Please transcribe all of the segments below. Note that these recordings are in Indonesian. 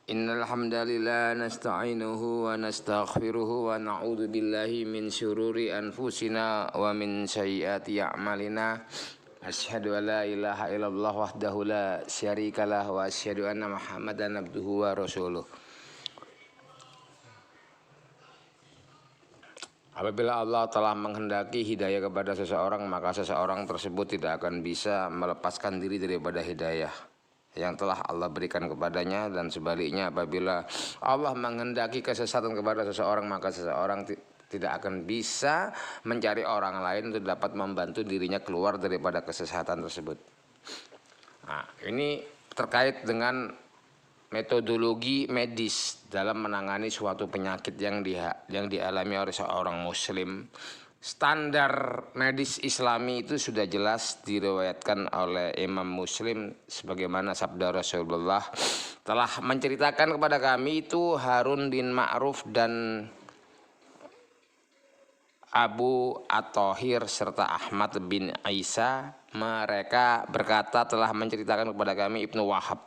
Innal hamdalillah nasta'inuhu wa nastaghfiruhu wa na'udzu billahi min syururi anfusina wa min sayyiati a'malina. Asyhadu an la ilaha illallah wahdahu la syarikalah wa asyhadu anna Muhammadan abduhu wa rasuluh. Apabila Allah telah menghendaki hidayah kepada seseorang, maka seseorang tersebut tidak akan bisa melepaskan diri daripada hidayah yang telah Allah berikan kepadanya, dan sebaliknya apabila Allah menghendaki kesesatan kepada seseorang, maka seseorang tidak akan bisa mencari orang lain untuk dapat membantu dirinya keluar daripada kesesatan tersebut. Nah, ini terkait dengan metodologi medis dalam menangani suatu penyakit yang dialami oleh seorang muslim. Standar medis Islami itu sudah jelas diriwayatkan oleh Imam Muslim sebagaimana sabda Rasulullah telah menceritakan kepada kami itu Harun bin Ma'ruf dan Abu At-Thahir serta Ahmad bin Isa, mereka berkata telah menceritakan kepada kami Ibnu Wahab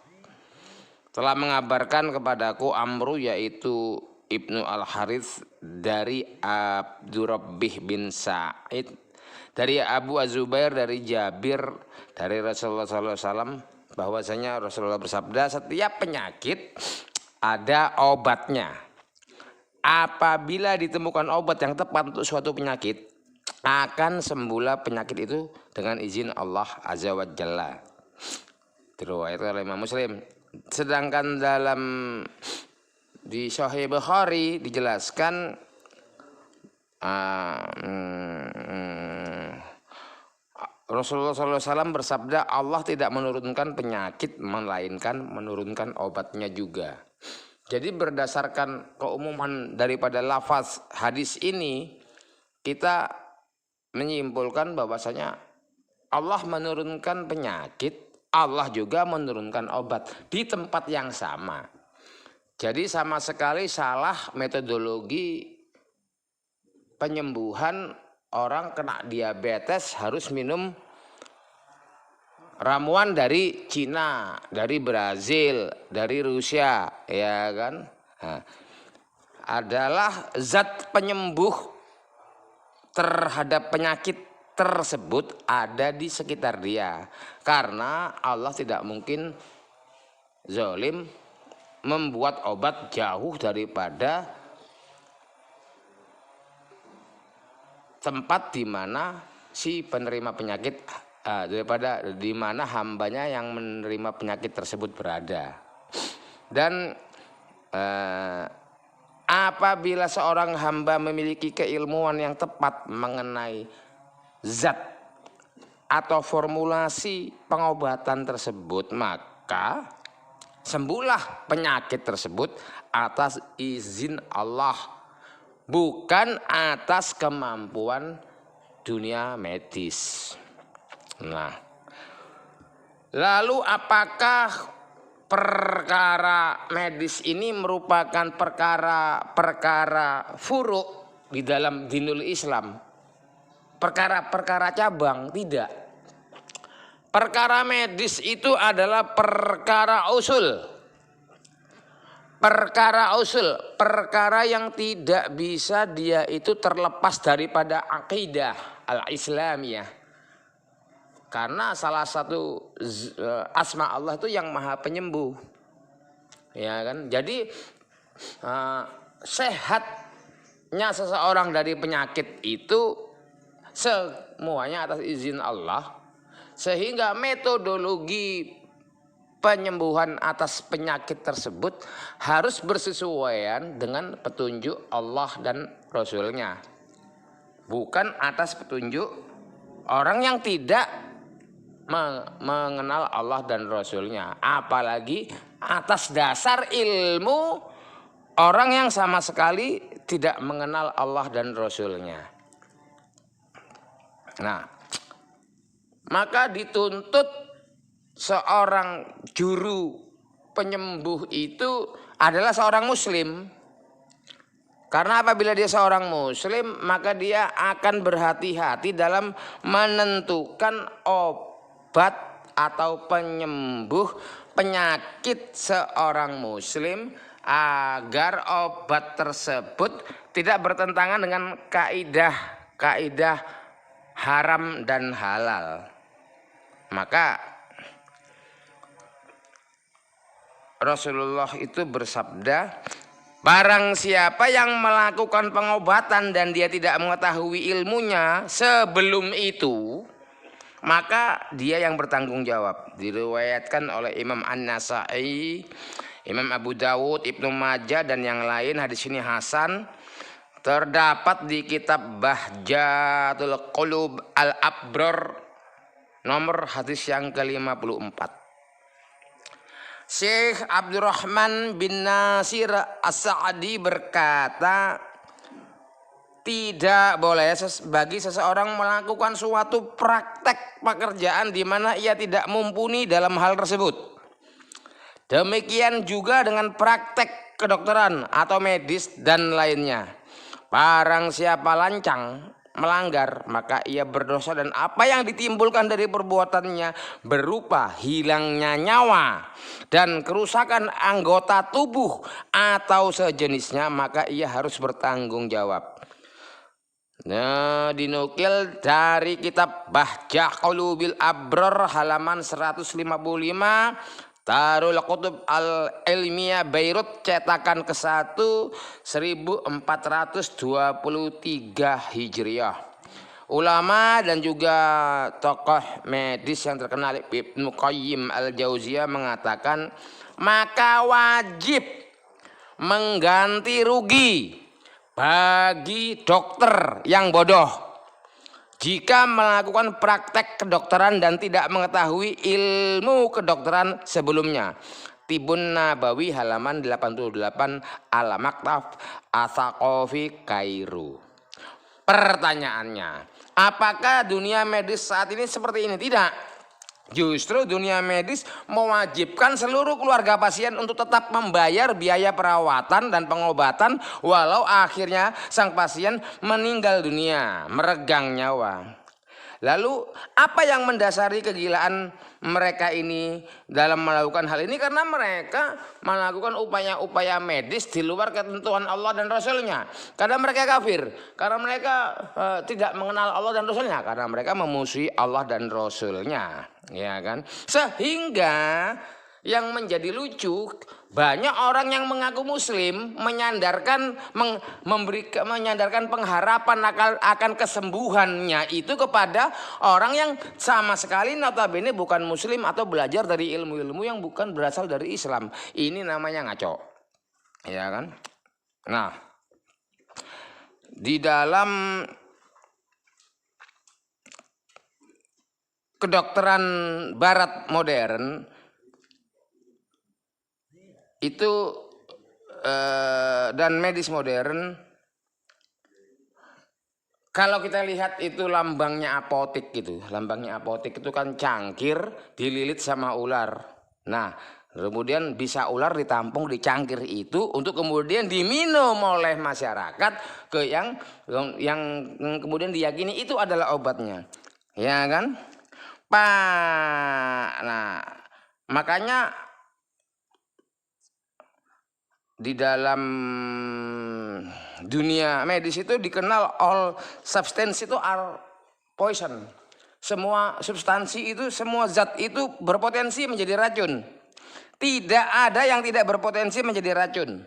telah mengabarkan kepadaku Amru yaitu Ibnu Al-Harith dari Abdurrabbih bin Sa'id dari Abu Az-Zubair dari Jabir dari Rasulullah SAW bahwasanya Rasulullah bersabda, setiap penyakit ada obatnya. Apabila ditemukan obat yang tepat untuk suatu penyakit, akan sembuhlah penyakit itu dengan izin Allah Azza wa Jalla. Diriwayatkan oleh Imam Muslim. Sedangkan dalam di Sahih Bukhari dijelaskan Rasulullah SAW bersabda, Allah tidak menurunkan penyakit melainkan menurunkan obatnya juga. Jadi berdasarkan keumuman daripada lafaz hadis ini, kita menyimpulkan bahwasanya Allah menurunkan penyakit, Allah juga menurunkan obat di tempat yang sama. Jadi sama sekali salah metodologi penyembuhan orang kena diabetes harus minum ramuan dari Cina, dari Brazil, dari Rusia, ya kan? Nah, adalah zat penyembuh terhadap penyakit tersebut ada di sekitar dia. Karena Allah tidak mungkin zalim membuat obat jauh daripada tempat di mana si penerima penyakit, daripada di mana hambanya yang menerima penyakit tersebut berada. Dan apabila seorang hamba memiliki keilmuan yang tepat mengenai zat atau formulasi pengobatan tersebut, maka sembuhlah penyakit tersebut atas izin Allah, bukan atas kemampuan dunia medis. Nah, lalu apakah perkara medis ini merupakan perkara furu' di dalam dinul Islam? Perkara-perkara cabang? Tidak. Perkara medis itu adalah perkara usul. Perkara usul, perkara yang tidak bisa dia itu terlepas daripada akidah al-Islamiyah. Karena salah satu asma Allah itu yang Maha Penyembuh. Ya kan? Jadi sehatnya seseorang dari penyakit itu semuanya atas izin Allah. Sehingga metodologi penyembuhan atas penyakit tersebut harus bersesuaian dengan petunjuk Allah dan Rasulnya, bukan atas petunjuk orang yang tidak mengenal Allah dan Rasulnya, apalagi atas dasar ilmu orang yang sama sekali tidak mengenal Allah dan Rasulnya. Nah, maka dituntut seorang juru penyembuh itu adalah seorang muslim. Karena apabila dia seorang muslim, maka dia akan berhati-hati dalam menentukan obat atau penyembuh penyakit seorang muslim agar obat tersebut tidak bertentangan dengan kaidah haram dan halal. Maka Rasulullah itu bersabda, barang siapa yang melakukan pengobatan dan dia tidak mengetahui ilmunya sebelum itu, maka dia yang bertanggung jawab. Diriwayatkan oleh Imam An-Nasa'i, Imam Abu Dawud, Ibnu Majah dan yang lain. Hadis ini hasan. Terdapat di kitab Bahjatul Qulub Al-Abrar nomor hadis yang ke-54. Syekh Abdurrahman bin Nasir As-Sa'di berkata, tidak boleh bagi seseorang melakukan suatu praktek pekerjaan di mana ia tidak mumpuni dalam hal tersebut. Demikian juga dengan praktek kedokteran atau medis dan lainnya. Barang siapa lancang melanggar, maka ia berdosa dan apa yang ditimbulkan dari perbuatannya berupa hilangnya nyawa dan kerusakan anggota tubuh atau sejenisnya, maka ia harus bertanggung jawab. Nah, dinukil dari kitab Bahjah Qulubil Abrar halaman 155, Darul Qutub Al-Ilmiyah Beirut cetakan ke-1 1423 Hijriah. Ulama dan juga tokoh medis yang terkenal Ibnu Qayyim Al-Jauziyah mengatakan, maka wajib mengganti rugi bagi dokter yang bodoh jika melakukan praktek kedokteran dan tidak mengetahui ilmu kedokteran sebelumnya. Tibun Nabawi halaman 88 Al-Maktaf Ats-Tsaqafi Kairo. Pertanyaannya, apakah dunia medis saat ini seperti ini? Tidak. Justru dunia medis mewajibkan seluruh keluarga pasien untuk tetap membayar biaya perawatan dan pengobatan walau akhirnya sang pasien meninggal dunia, meregang nyawa. Lalu apa yang mendasari kegilaan mereka ini dalam melakukan hal ini? Karena mereka melakukan upaya-upaya medis di luar ketentuan Allah dan Rasulnya. Karena mereka kafir, karena mereka tidak mengenal Allah dan Rasulnya, karena mereka memusuhi Allah dan Rasulnya, ya kan? Sehingga yang menjadi lucu, banyak orang yang mengaku muslim menyandarkan pengharapan akan kesembuhannya itu kepada orang yang sama sekali notabene bukan muslim atau belajar dari ilmu-ilmu yang bukan berasal dari Islam. Ini namanya ngaco, ya kan? Nah, di dalam kedokteran barat modern itu dan medis modern, kalau kita lihat itu lambangnya apotik gitu. Lambangnya apotik itu kan cangkir dililit sama ular. Nah, kemudian bisa ular ditampung di cangkir itu untuk kemudian diminum oleh masyarakat ke yang kemudian diyakini itu adalah obatnya. Ya kan? Nah, makanya di dalam dunia medis itu dikenal all substance itu are poison. Semua substansi itu, semua zat itu berpotensi menjadi racun. Tidak ada yang tidak berpotensi menjadi racun.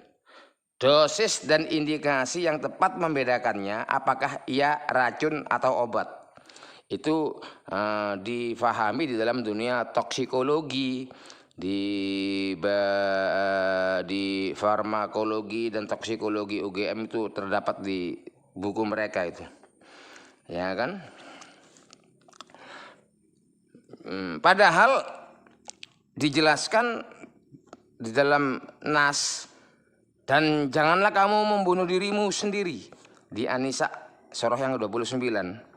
Dosis dan indikasi yang tepat membedakannya apakah ia racun atau obat. Itu difahami di dalam dunia toksikologi, di farmakologi dan toksikologi UGM itu terdapat di buku mereka itu, ya kan? Padahal dijelaskan di dalam nas, dan janganlah kamu membunuh dirimu sendiri di An-Nisa surah yang 29.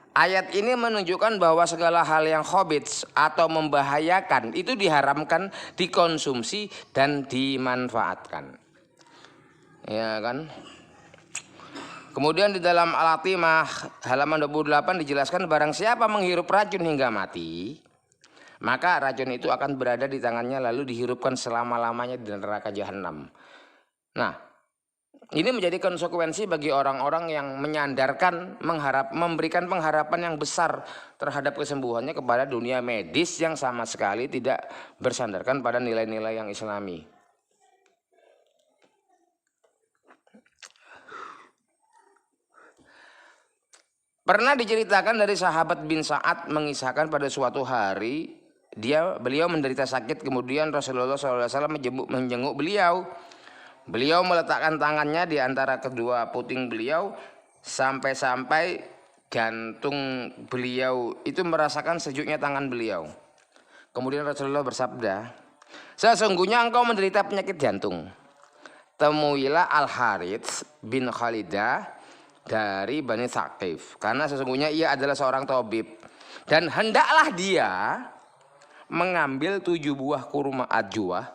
Ayat ini menunjukkan bahwa segala hal yang khabith atau membahayakan itu diharamkan dikonsumsi dan dimanfaatkan. Ya kan? Kemudian di dalam Al-Atimah halaman 28 dijelaskan barang siapa menghirup racun hingga mati, maka racun itu akan berada di tangannya lalu dihirupkan selama-lamanya di neraka jahanam. Nah, ini menjadi konsekuensi bagi orang-orang yang menyandarkan, memberikan pengharapan yang besar terhadap kesembuhannya kepada dunia medis yang sama sekali tidak bersandarkan pada nilai-nilai yang Islami. Pernah diceritakan dari sahabat bin Sa'ad mengisahkan pada suatu hari beliau menderita sakit, kemudian Rasulullah SAW menjenguk beliau. Beliau meletakkan tangannya di antara kedua puting beliau sampai-sampai jantung beliau itu merasakan sejuknya tangan beliau. Kemudian Rasulullah bersabda, sesungguhnya engkau menderita penyakit jantung. Temuilah Al-Harits bin Khalidah dari Bani Thaqif, karena sesungguhnya ia adalah seorang tabib. Dan hendaklah dia mengambil 7 buah kurma ajwa,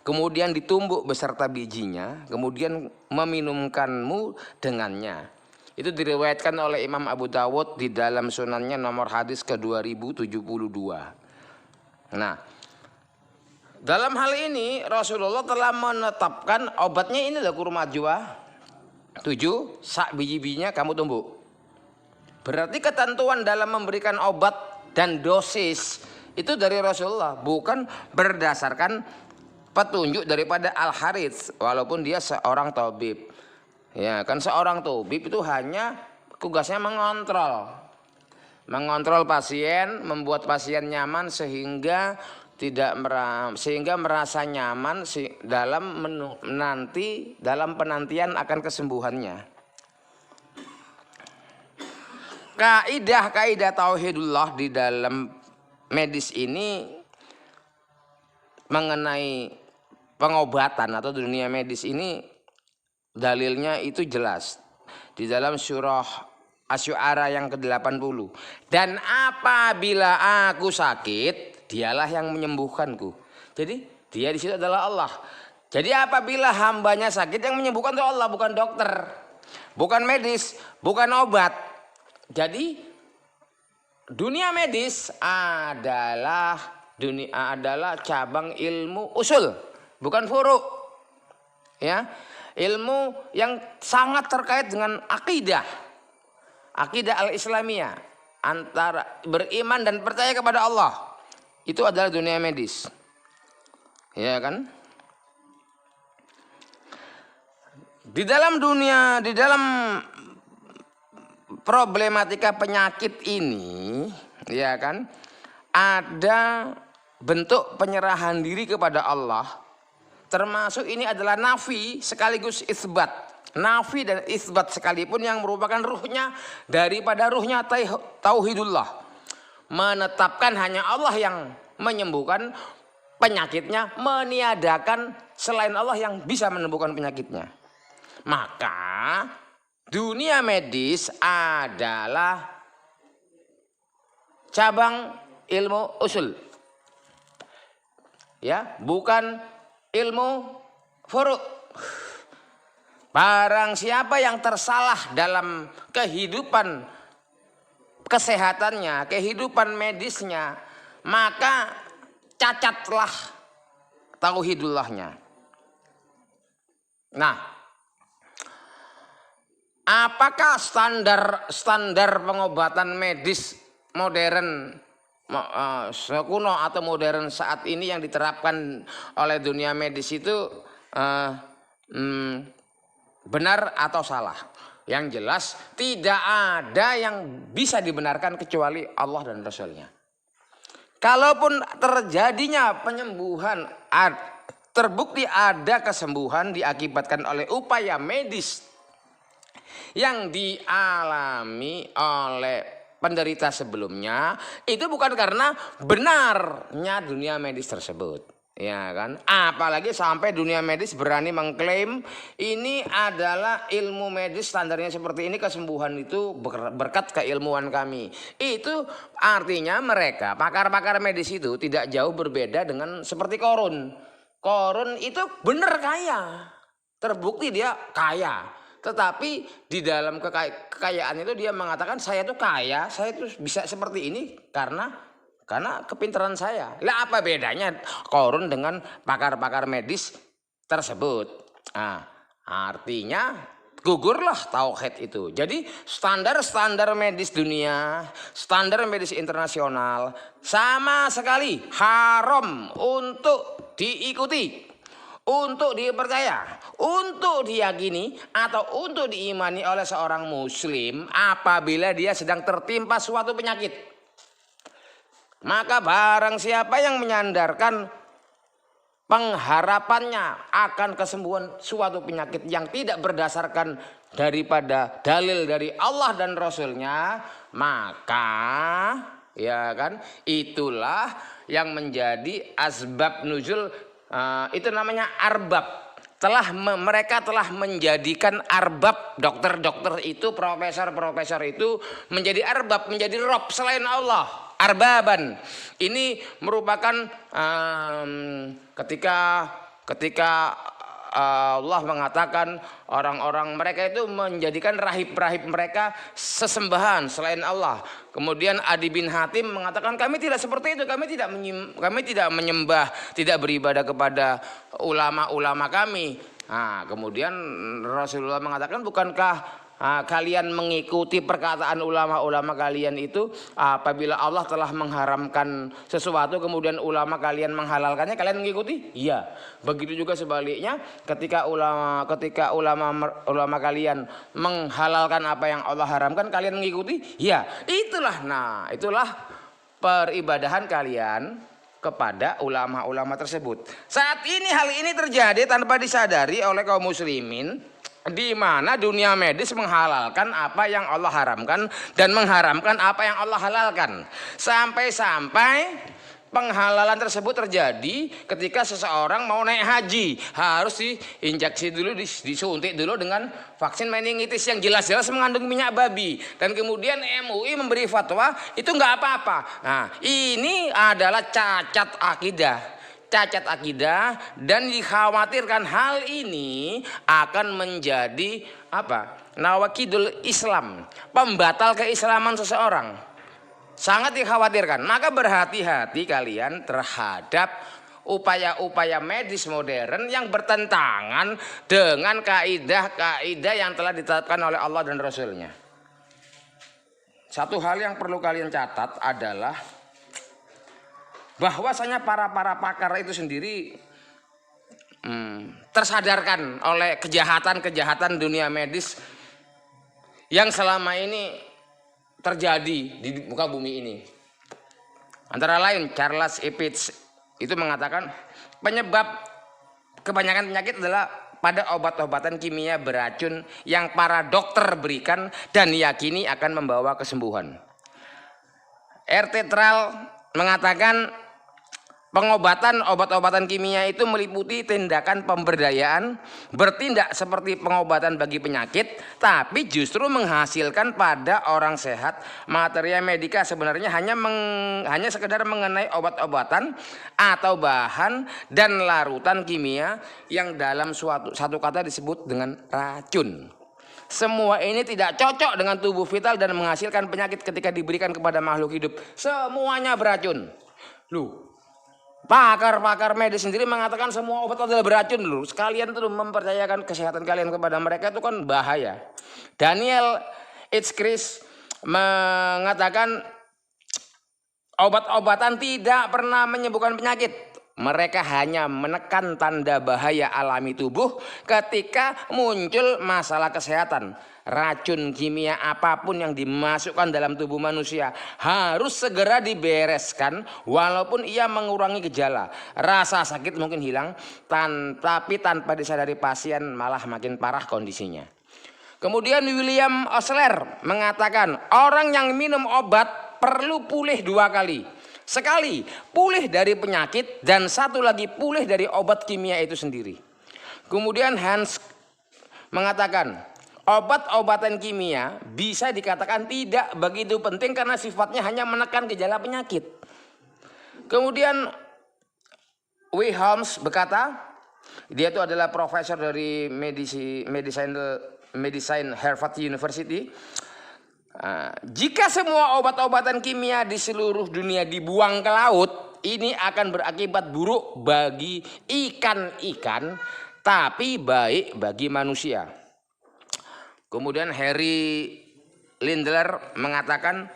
kemudian ditumbuk beserta bijinya, kemudian meminumkanmu dengannya. Itu diriwayatkan oleh Imam Abu Dawud di dalam sunannya nomor hadis ke-2072. Nah, dalam hal ini Rasulullah telah menetapkan obatnya ini adalah kurma ajwa 7, sak biji-bijinya kamu tumbuk. Berarti ketentuan dalam memberikan obat dan dosis itu dari Rasulullah, bukan berdasarkan petunjuk daripada Al-Harits, walaupun dia seorang tabib. Ya kan, seorang tabib itu hanya tugasnya mengontrol pasien, membuat pasien nyaman sehingga merasa nyaman dalam penantian akan kesembuhannya. Kaidah tauhidullah di dalam medis ini mengenai pengobatan atau dunia medis ini, dalilnya itu jelas di dalam surah Asy-Syu'ara yang ke-80. Dan apabila aku sakit, dialah yang menyembuhkanku. Jadi dia di situ adalah Allah. Jadi apabila hambanya sakit, yang menyembuhkan itu Allah, bukan dokter, bukan medis, bukan obat. Jadi dunia medis adalah cabang ilmu usul, bukan furu. Ya, ilmu yang sangat terkait dengan akidah al-Islamiyah, antara beriman dan percaya kepada Allah. Itu adalah dunia medis. Ya kan? Di dalam problematika penyakit ini, ya kan, ada bentuk penyerahan diri kepada Allah, termasuk ini adalah nafi sekaligus isbat. Nafi dan isbat sekalipun yang merupakan ruhnya daripada ruhnya tauhidullah. Menetapkan hanya Allah yang menyembuhkan penyakitnya, meniadakan selain Allah yang bisa menyembuhkan penyakitnya. Maka dunia medis adalah cabang ilmu usul, ya, bukan ilmu furu'. Barang siapa yang tersalah dalam kehidupan kesehatannya, kehidupan medisnya, maka cacatlah tauhidullahnya. Nah, apakah standar pengobatan medis modern kuno atau modern saat ini yang diterapkan oleh dunia medis itu benar atau salah? Yang jelas tidak ada yang bisa dibenarkan kecuali Allah dan Rasulnya. Kalaupun terjadinya penyembuhan, terbukti ada kesembuhan diakibatkan oleh upaya medis yang dialami oleh penderita sebelumnya, itu bukan karena benarnya dunia medis tersebut, ya kan? Apalagi sampai dunia medis berani mengklaim ini adalah ilmu medis standarnya seperti ini, kesembuhan itu berkat keilmuan kami. Itu artinya mereka pakar-pakar medis itu tidak jauh berbeda dengan seperti Korun. Korun itu benar kaya, terbukti dia kaya. Tetapi di dalam kekayaan itu dia mengatakan saya tuh kaya, saya tuh bisa seperti ini karena Karena kepintaran saya. Lah apa bedanya Qarun dengan pakar-pakar medis tersebut? Nah, artinya gugurlah tauhid itu. Jadi standar-standar medis dunia, standar medis internasional sama sekali haram untuk diikuti, untuk dipercaya, untuk diyakini atau untuk diimani oleh seorang muslim apabila dia sedang tertimpa suatu penyakit. Maka barang siapa yang menyandarkan pengharapannya akan kesembuhan suatu penyakit yang tidak berdasarkan daripada dalil dari Allah dan Rasulnya, maka ya kan itulah yang menjadi asbab nuzul, itu namanya arbab. Mereka telah menjadikan arbab, dokter-dokter itu, profesor-profesor itu menjadi arbab, menjadi rob selain Allah. Arbaban ini merupakan ketika Allah mengatakan orang-orang mereka itu menjadikan rahib-rahib mereka sesembahan selain Allah. Kemudian Adi bin Hatim mengatakan kami tidak seperti itu, kami tidak menyembah, tidak beribadah kepada ulama-ulama kami. Nah, kemudian Rasulullah mengatakan bukankah kalian mengikuti perkataan ulama-ulama kalian itu apabila Allah telah mengharamkan sesuatu kemudian ulama kalian menghalalkannya, kalian mengikuti? Iya. Begitu juga sebaliknya ketika ulama kalian menghalalkan apa yang Allah haramkan, kalian mengikuti? Iya. Itulah peribadahan kalian kepada ulama-ulama tersebut. Saat ini hal ini terjadi tanpa disadari oleh kaum muslimin, di mana dunia medis menghalalkan apa yang Allah haramkan dan mengharamkan apa yang Allah halalkan. Sampai-sampai penghalalan tersebut terjadi ketika seseorang mau naik haji, harus diinjeksi dulu, disuntik dulu dengan vaksin meningitis yang jelas-jelas mengandung minyak babi, dan kemudian MUI memberi fatwa itu nggak apa-apa. Nah, ini adalah cacat akidah dan dikhawatirkan hal ini akan menjadi nawakidul Islam, pembatal keislaman seseorang. Sangat dikhawatirkan. Maka berhati-hati kalian terhadap upaya-upaya medis modern yang bertentangan dengan kaidah-kaidah yang telah ditetapkan oleh Allah dan Rasulnya. Satu hal yang perlu kalian catat adalah bahwasanya para pakar itu sendiri tersadarkan oleh kejahatan dunia medis yang selama ini terjadi di muka bumi ini. Antara lain Charles Ipitz itu mengatakan penyebab kebanyakan penyakit adalah pada obat-obatan kimia beracun yang para dokter berikan dan yakini akan membawa kesembuhan. R.T. Thrall mengatakan pengobatan obat-obatan kimia itu meliputi tindakan pemberdayaan, bertindak seperti pengobatan bagi penyakit, tapi justru menghasilkan pada orang sehat. Materia medika sebenarnya hanya sekedar mengenai obat-obatan atau bahan dan larutan kimia yang dalam satu kata disebut dengan racun. Semua ini tidak cocok dengan tubuh vital dan menghasilkan penyakit ketika diberikan kepada makhluk hidup. Semuanya beracun. Pakar-pakar medis sendiri mengatakan semua obat adalah beracun dulu. Sekalian tuh mempercayakan kesehatan kalian kepada mereka itu kan bahaya. Daniel Itzkris mengatakan obat-obatan tidak pernah menyembuhkan penyakit. Mereka hanya menekan tanda bahaya alami tubuh ketika muncul masalah kesehatan. Racun kimia apapun yang dimasukkan dalam tubuh manusia harus segera dibereskan walaupun ia mengurangi gejala. Rasa sakit mungkin hilang, tapi tanpa disadari pasien malah makin parah kondisinya. Kemudian William Osler mengatakan orang yang minum obat perlu pulih 2 kali. Sekali pulih dari penyakit dan satu lagi pulih dari obat kimia itu sendiri. Kemudian Hans mengatakan obat-obatan kimia bisa dikatakan tidak begitu penting karena sifatnya hanya menekan gejala penyakit. Kemudian W. Holmes berkata, dia itu adalah profesor dari medicine Harvard University. Jika semua obat-obatan kimia di seluruh dunia dibuang ke laut, ini akan berakibat buruk bagi ikan-ikan, tapi baik bagi manusia. Kemudian Harry Lindler mengatakan,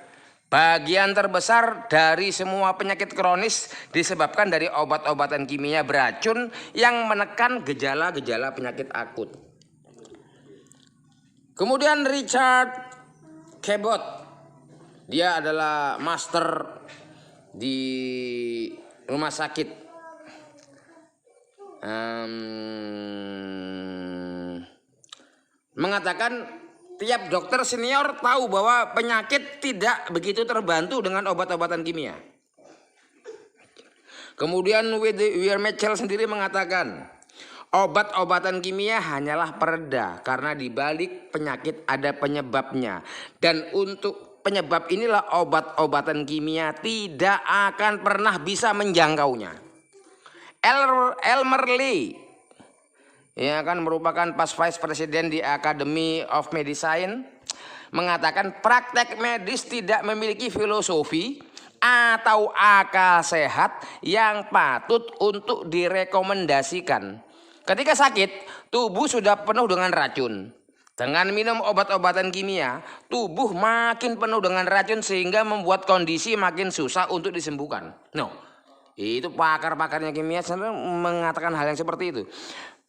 bagian terbesar dari semua penyakit kronis disebabkan dari obat-obatan kimia beracun yang menekan gejala-gejala penyakit akut. Kemudian Richard Cabot, dia adalah master di rumah sakit mengatakan tiap dokter senior tahu bahwa penyakit tidak begitu terbantu dengan obat-obatan kimia. Kemudian Weir Mitchell sendiri mengatakan, obat-obatan kimia hanyalah pereda karena di balik penyakit ada penyebabnya. Dan untuk penyebab inilah obat-obatan kimia tidak akan pernah bisa menjangkaunya. Elmer Lee, ya kan, merupakan vice president di Academy of Medicine, mengatakan praktek medis tidak memiliki filosofi atau akal sehat yang patut untuk direkomendasikan. Ketika sakit, tubuh sudah penuh dengan racun. Dengan minum obat-obatan kimia, tubuh makin penuh dengan racun sehingga membuat kondisi makin susah untuk disembuhkan. Itu pakar-pakarnya kimia mengatakan hal yang seperti itu.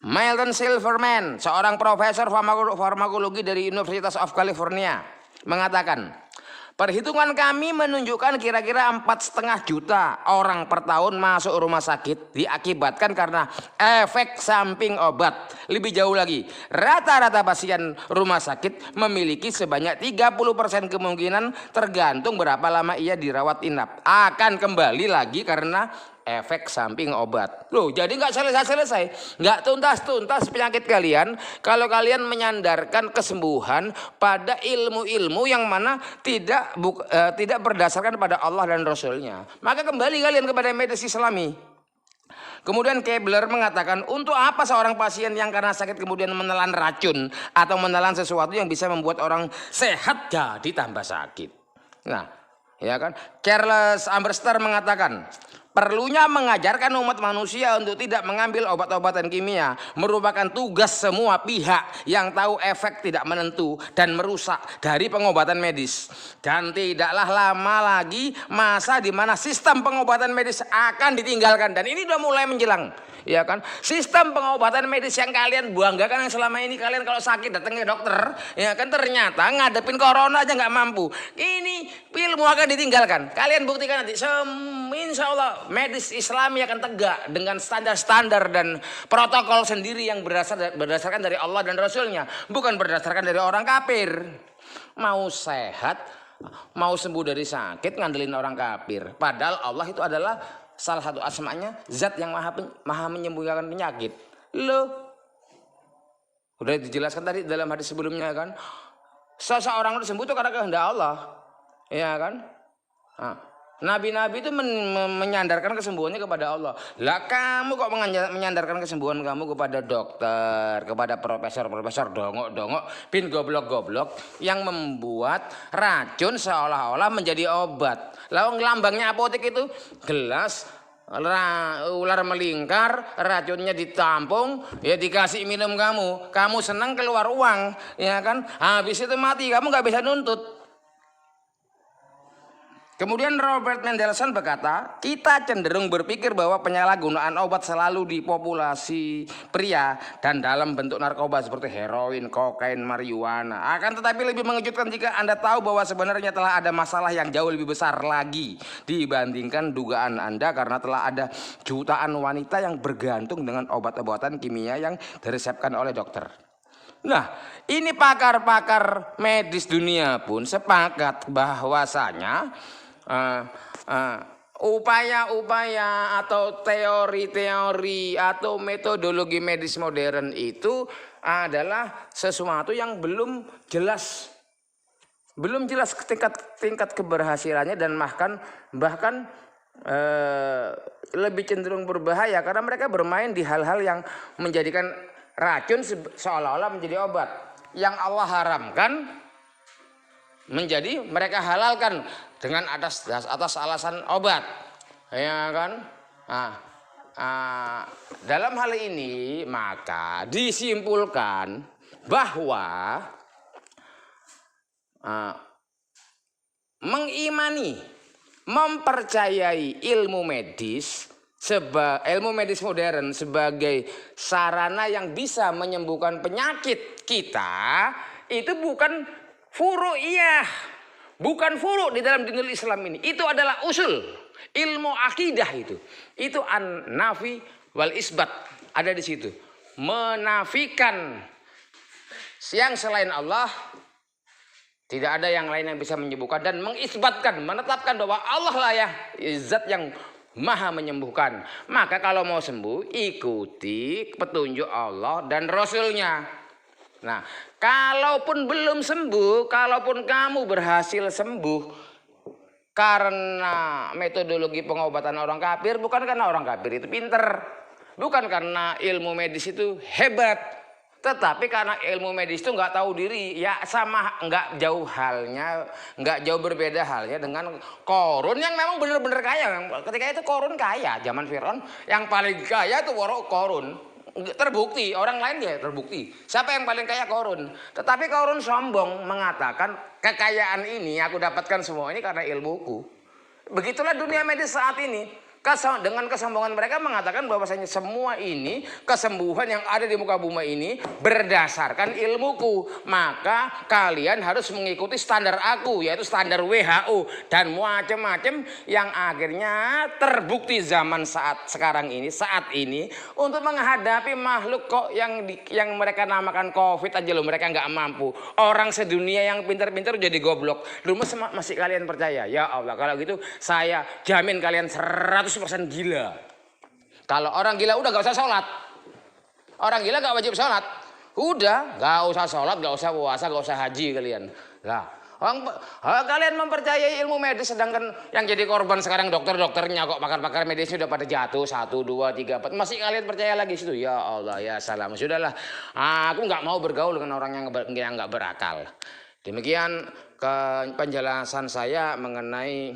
Milton Silverman, seorang profesor farmakologi dari University of California, mengatakan, perhitungan kami menunjukkan kira-kira 4,5 juta orang per tahun masuk rumah sakit diakibatkan karena efek samping obat. Lebih jauh lagi, rata-rata pasien rumah sakit memiliki sebanyak 30% kemungkinan, tergantung berapa lama ia dirawat inap, akan kembali lagi karena efek samping obat. Jadi nggak selesai-selesai, nggak tuntas-tuntas penyakit kalian kalau kalian menyandarkan kesembuhan pada ilmu-ilmu yang mana tidak berdasarkan pada Allah dan Rasulnya. Maka kembali kalian kepada medis Islami. Kemudian Kebler mengatakan, untuk apa seorang pasien yang karena sakit kemudian menelan racun atau menelan sesuatu yang bisa membuat orang sehat jadi tambah sakit. Ya kan? Charles Amberster mengatakan, perlunya mengajarkan umat manusia untuk tidak mengambil obat-obatan kimia merupakan tugas semua pihak yang tahu efek tidak menentu dan merusak dari pengobatan medis. Dan tidaklah lama lagi masa di mana sistem pengobatan medis akan ditinggalkan. Dan ini sudah mulai menjelang. Ya kan, sistem pengobatan medis yang kalian banggakan, yang selama ini kalian kalau sakit datang ke dokter, ya kan, ternyata ngadepin corona aja nggak mampu. Ini ilmu akan ditinggalkan. Kalian buktikan nanti, insya Allah medis Islami akan tegak dengan standar-standar dan protokol sendiri yang berdasarkan dari Allah dan Rasulnya, bukan berdasarkan dari orang kafir. Mau sehat, mau sembuh dari sakit ngandelin orang kafir. Padahal Allah itu adalah salah satu asmanya zat yang maha menyembuhkan penyakit. Udah dijelaskan tadi dalam hadis sebelumnya kan, seseorang itu sembuh itu karena kehendak Allah, ya kan. Nabi-nabi itu menyandarkan kesembuhannya kepada Allah. Lah kamu kok menyandarkan kesembuhan kamu kepada dokter, kepada profesor dongok-dongok, bin goblok-goblok yang membuat racun seolah-olah menjadi obat. Lalu lambangnya apotek itu gelas, ular melingkar, racunnya ditampung, ya dikasih minum kamu senang keluar uang, ya kan. Habis itu mati, kamu nggak bisa nuntut. Kemudian Robert Mendelssohn berkata, kita cenderung berpikir bahwa penyalahgunaan obat selalu di populasi pria dan dalam bentuk narkoba seperti heroin, kokain, marijuana. Akan tetapi lebih mengejutkan jika Anda tahu bahwa sebenarnya telah ada masalah yang jauh lebih besar lagi dibandingkan dugaan Anda, karena telah ada jutaan wanita yang bergantung dengan obat-obatan kimia yang diresepkan oleh dokter. Ini pakar-pakar medis dunia pun sepakat bahwasanya upaya-upaya atau teori-teori atau metodologi medis modern itu adalah sesuatu yang belum jelas tingkat keberhasilannya, dan bahkan lebih cenderung berbahaya karena mereka bermain di hal-hal yang menjadikan racun seolah-olah menjadi obat. Yang Allah haramkan menjadi mereka halalkan dengan atas alasan obat, ya kan? Dalam hal ini maka disimpulkan bahwa mengimani, mempercayai ilmu medis modern sebagai sarana yang bisa menyembuhkan penyakit kita itu bukan furu'iyah, bukan furu' di dalam dinul Islam ini. Itu adalah usul ilmu akidah itu an-nafi wal isbat ada di situ, menafikan yang selain Allah, tidak ada yang lain yang bisa menyembuhkan, dan mengisbatkan, menetapkan bahwa Allah lah ya zat yang maha menyembuhkan. Maka kalau mau sembuh ikuti petunjuk Allah dan Rasulnya. Nah, kalaupun belum sembuh, kalaupun kamu berhasil sembuh karena metodologi pengobatan orang kafir, bukan karena orang kafir itu pinter, bukan karena ilmu medis itu hebat, tetapi karena ilmu medis itu nggak tahu diri. Ya sama, nggak jauh berbeda halnya dengan Korun yang memang benar-benar kaya. Ketika itu Korun kaya, zaman Firaun yang paling kaya itu Korun. Terbukti, orang lain dia terbukti. Siapa yang paling kaya? Korun. Tetapi Korun sombong mengatakan kekayaan ini aku dapatkan semua ini karena ilmuku. Begitulah dunia medis saat ini. Dengan kesombongan mereka mengatakan bahwasanya semua ini kesembuhan yang ada di muka bumi ini berdasarkan ilmuku. Maka kalian harus mengikuti standar aku, yaitu standar WHO dan macam-macam yang akhirnya terbukti zaman saat ini untuk menghadapi makhluk kok yang mereka namakan COVID aja loh, mereka nggak mampu. Orang sedunia yang pintar-pintar jadi goblok. Dulu masih kalian percaya? Ya Allah, kalau gitu saya jamin kalian 100% gila. Kalau orang gila udah gak usah sholat. Orang gila gak wajib sholat. Udah gak usah sholat, gak usah puasa, gak usah haji kalian. Lah, kalian mempercayai ilmu medis, sedangkan yang jadi korban sekarang dokternya kok, pakar-pakar medisnya udah pada jatuh 1, 2, 3, 4. Masih kalian percaya lagi situ? Ya Allah, ya salam. Sudahlah, aku gak mau bergaul dengan orang yang gak berakal. Demikian penjelasan saya mengenai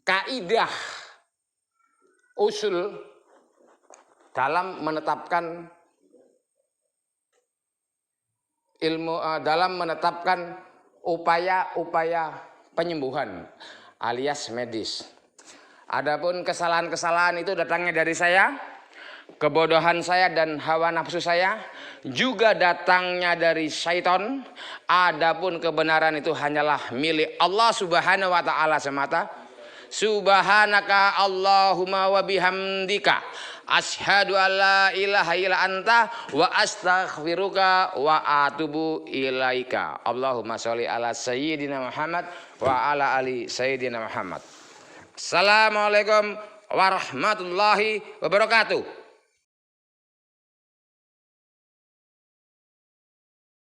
kaidah usul dalam menetapkan ilmu, dalam menetapkan upaya-upaya penyembuhan alias medis. Adapun kesalahan-kesalahan itu datangnya dari saya, kebodohan saya dan hawa nafsu saya, juga datangnya dari syaitan. Adapun kebenaran itu hanyalah milik Allah Subhanahu wa taala semata. Subhanaka Allahumma wa bihamdika asyhadu alla ilaha illa anta wa astaghfiruka wa atubu ilaika. Allahumma sholli ala sayyidina Muhammad wa ala ali sayyidina Muhammad. Assalamualaikum warahmatullahi wabarakatuh.